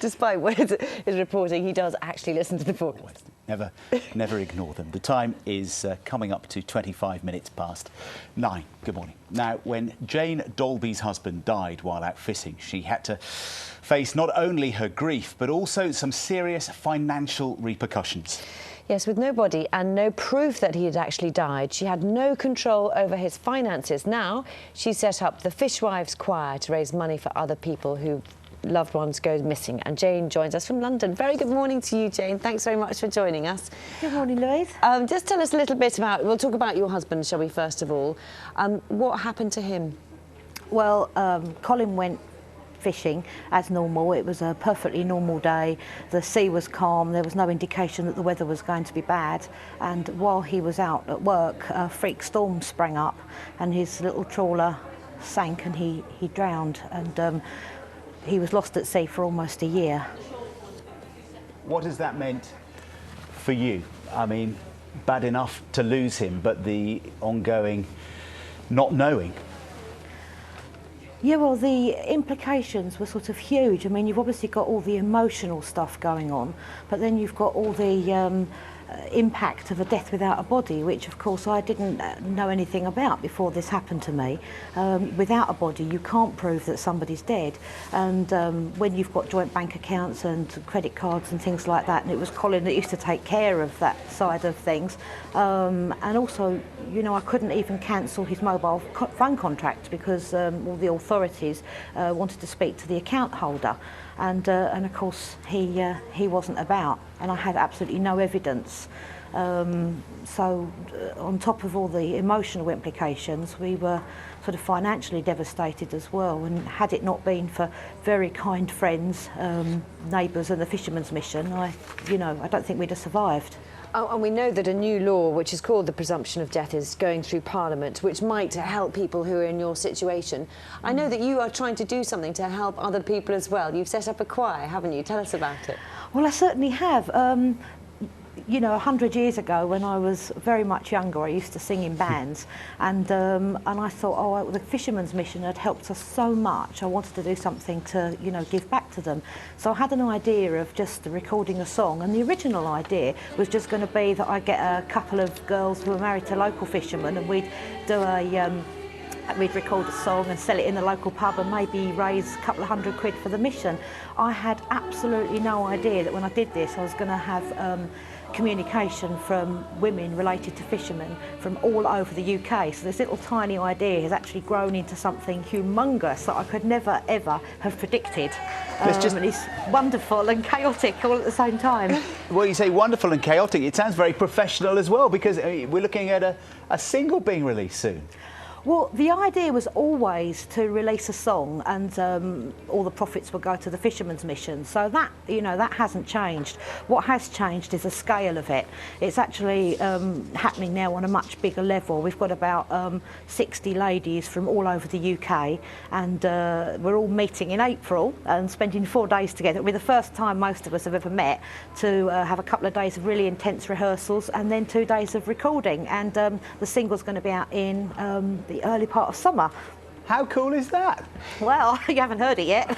Despite what his reporting, he does actually listen to the forecast. Never ignore them. The time is coming up to 25 minutes past 9. Good morning. Now, when Jane Dolby's husband died while out fishing, she had to face not only her grief, but also some serious financial repercussions. Yes, with no body and no proof that he had actually died, she had no control over his finances. Now, she set up the Fishwives Choir to raise money for other people who loved ones go missing. And Jane joins us from London. Very good morning to you, Jane. Thanks very much for joining us. Good morning, Louise. Just tell us a little bit about, we'll talk about your husband, shall we, first of all. What happened to him? Well, Colin went fishing as normal. It was a perfectly normal day. The sea was calm. There was no indication that the weather was going to be bad. And while he was out at work, a freak storm sprang up and his little trawler sank and he drowned. And he was lost at sea for almost a year. What has that meant for you? I mean, bad enough to lose him, but the ongoing not knowing. Yeah, well, the implications were sort of huge. I mean, you've obviously got all the emotional stuff going on, but then you've got all the impact of a death without a body, which of course I didn't know anything about before this happened to me. Without a body, you can't prove that somebody's dead. And when you've got joint bank accounts and credit cards and things like that, and it was Colin that used to take care of that side of things. And also, you know, I couldn't even cancel his mobile phone contract because all the authorities wanted to speak to the account holder. And of course he wasn't about, and I had absolutely no evidence. So on top of all the emotional implications, we were sort of financially devastated as well. And had it not been for very kind friends, neighbours and the Fishermen's Mission, I don't think we'd have survived. Oh, and we know that a new law, which is called the presumption of death, is going through Parliament, which might help people who are in your situation. I know that you are trying to do something to help other people as well. You've set up a choir, haven't you? Tell us about it. Well, I certainly have. You know, 100 years ago, when I was very much younger, I used to sing in bands, and I thought, oh, the Fishermen's Mission had helped us so much. I wanted to do something to, you know, give back to them. So I had an idea of just recording a song, and the original idea was just going to be that I get a couple of girls who were married to local fishermen, and we'd do we'd record a song and sell it in the local pub and maybe raise a couple of £100 for the mission. I had absolutely no idea that when I did this, I was going to have communication from women related to fishermen from all over the UK. So this little tiny idea has actually grown into something humongous that I could never ever have predicted. And it's wonderful and chaotic all at the same time. Well, you say wonderful and chaotic. It sounds very professional as well, because we're looking at a single being released soon. Well, the idea was always to release a song, and all the profits would go to the Fishermen's Mission. So that, you know, that hasn't changed. What has changed is the scale of it. It's actually happening now on a much bigger level. We've got about 60 ladies from all over the UK, and we're all meeting in April and spending 4 days together. It'll be the first time most of us have ever met, to have a couple of days of really intense rehearsals and then 2 days of recording. And the single's going to be out in the early part of summer. How cool is that? Well, you haven't heard it yet.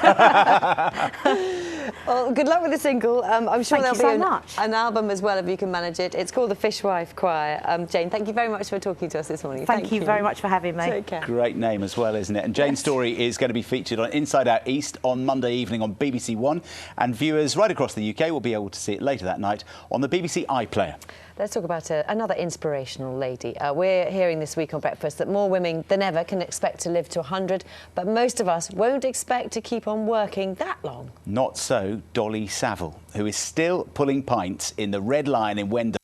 Well, good luck with the single. I'm sure there'll be an album as well if you can manage it. It's called the Fishwives Choir. Jane, thank you very much for talking to us this morning. Thank you very much for having me. Take care. Great name as well, isn't it? And Jane's story is going to be featured on Inside Out East on Monday evening on BBC One, and viewers right across the UK will be able to see it later that night on the BBC iPlayer. Let's talk about another inspirational lady. We're hearing this week on Breakfast that more women than ever can expect to live to 100, but most of us won't expect to keep on working that long. Not so Dolly Saville, who is still pulling pints in the Red Lion in Wendell.